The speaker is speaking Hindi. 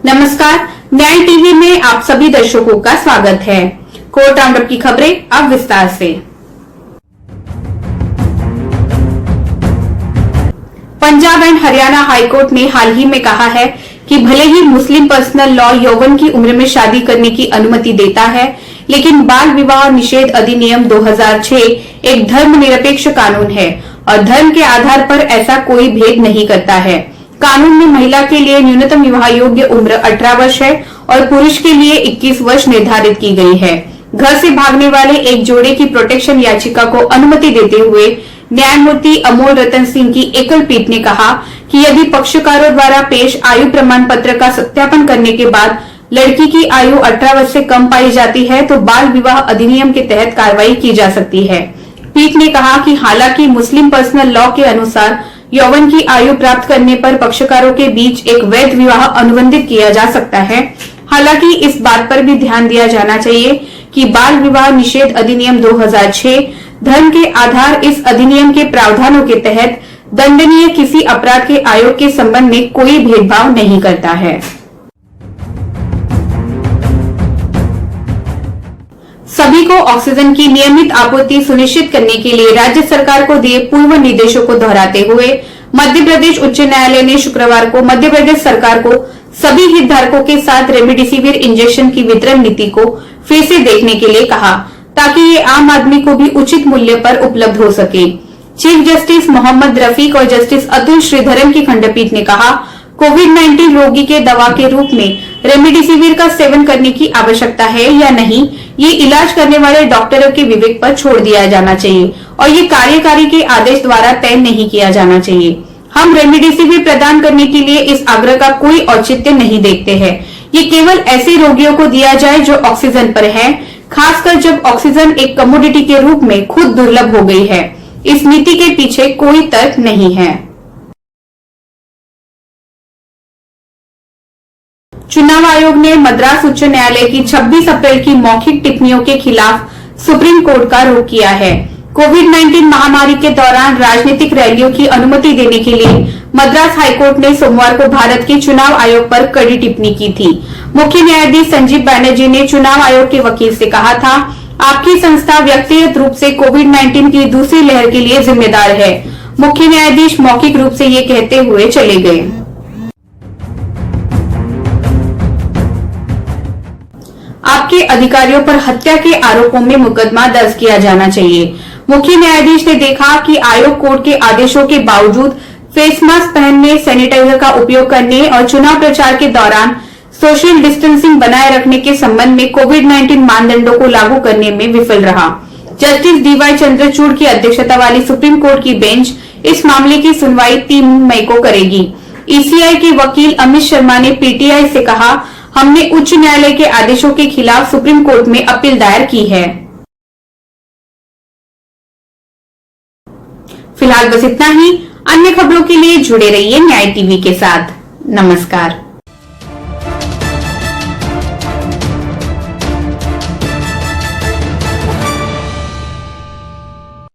नमस्कार, न्याय टीवी में आप सभी दर्शकों का स्वागत है। कोर्ट राउंडअप की खबरें अब विस्तार से। पंजाब एंड हरियाणा हाईकोर्ट ने हाल ही में कहा है कि भले ही मुस्लिम पर्सनल लॉ यौवन की उम्र में शादी करने की अनुमति देता है, लेकिन बाल विवाह निषेध अधिनियम 2006 एक धर्मनिरपेक्ष कानून है और धर्म के आधार पर ऐसा कोई भेद नहीं करता है। कानून में महिला के लिए न्यूनतम विवाह योग्य उम्र 18 वर्ष है और पुरुष के लिए 21 वर्ष निर्धारित की गई है। घर से भागने वाले एक जोड़े की प्रोटेक्शन याचिका को अनुमति देते हुए न्यायमूर्ति अमोल रतन सिंह की एकल पीठ ने कहा कि यदि पक्षकारों द्वारा पेश आयु प्रमाण पत्र का सत्यापन करने के बाद लड़की की आयु 18 वर्ष से कम पाई जाती है तो बाल विवाह अधिनियम के तहत कार्रवाई की जा सकती है। पीठ ने कहा कि हालांकि मुस्लिम पर्सनल लॉ के अनुसार यौवन की आयु प्राप्त करने पर पक्षकारों के बीच एक वैध विवाह अनुबंधित किया जा सकता है, हालांकि इस बात पर भी ध्यान दिया जाना चाहिए कि बाल विवाह निषेध अधिनियम 2006 धर्म के आधार इस अधिनियम के प्रावधानों के तहत दंडनीय किसी अपराध के आयोग के संबंध में कोई भेदभाव नहीं करता है। सभी को ऑक्सीजन की नियमित आपूर्ति सुनिश्चित करने के लिए राज्य सरकार को दिए पूर्व निर्देशों को दोहराते हुए मध्य प्रदेश उच्च न्यायालय ने शुक्रवार को मध्य प्रदेश सरकार को सभी हितधारकों के साथ रेमडेसिविर इंजेक्शन की वितरण नीति को फिर से देखने के लिए कहा, ताकि ये आम आदमी को भी उचित मूल्य पर उपलब्ध हो सके। चीफ जस्टिस मोहम्मद रफीक और जस्टिस अतुल श्रीधरन की खंडपीठ ने कहा, कोविड-19 रोगी के दवा के रूप में रेमडेसिविर का सेवन करने की आवश्यकता है या नहीं, ये इलाज करने वाले डॉक्टरों के विवेक पर छोड़ दिया जाना चाहिए और ये कार्यकारी के आदेश द्वारा तय नहीं किया जाना चाहिए। हम रेमडेसिविर प्रदान करने के लिए इस आग्रह का कोई औचित्य नहीं देखते हैं। ये केवल ऐसे रोगियों को दिया जाए जो ऑक्सीजन पर हैं, खासकर जब ऑक्सीजन एक कमोडिटी के रूप में खुद दुर्लभ हो गई है। इस नीति के पीछे कोई तर्क नहीं है। चुनाव आयोग ने मद्रास उच्च न्यायालय की 26 अप्रैल की मौखिक टिप्पणियों के खिलाफ सुप्रीम कोर्ट का रुख किया है। कोविड-19 महामारी के दौरान राजनीतिक रैलियों की अनुमति देने के लिए मद्रास हाईकोर्ट ने सोमवार को भारत के चुनाव आयोग पर कड़ी टिप्पणी की थी। मुख्य न्यायाधीश संजीव बैनर्जी ने चुनाव आयोग के वकील से कहा था, आपकी संस्था व्यक्तिगत रूप से कोविड-19 की दूसरी लहर के लिए जिम्मेदार है। मुख्य न्यायाधीश मौखिक रूप से ये कहते हुए चले गए। आपके अधिकारियों पर हत्या के आरोपों में मुकदमा दर्ज किया जाना चाहिए। मुख्य न्यायाधीश ने देखा कि आयोग कोर्ट के आदेशों के बावजूद फेस मास्क पहनने, सैनिटाइजर का उपयोग करने और चुनाव प्रचार के दौरान सोशल डिस्टेंसिंग बनाए रखने के संबंध में कोविड-19 मानदंडों को लागू करने में विफल रहा। जस्टिस डीवाई चंद्रचूड़ की अध्यक्षता वाली सुप्रीम कोर्ट की बेंच इस मामले की सुनवाई 3 मई को करेगी। ईसीआई के वकील अमित शर्मा ने पीटीआई से कहा, हमने उच्च न्यायालय के आदेशों के खिलाफ सुप्रीम कोर्ट में अपील दायर की है। फिलहाल बस इतना ही। अन्य खबरों के लिए जुड़े रहिए न्याय टीवी के साथ। नमस्कार।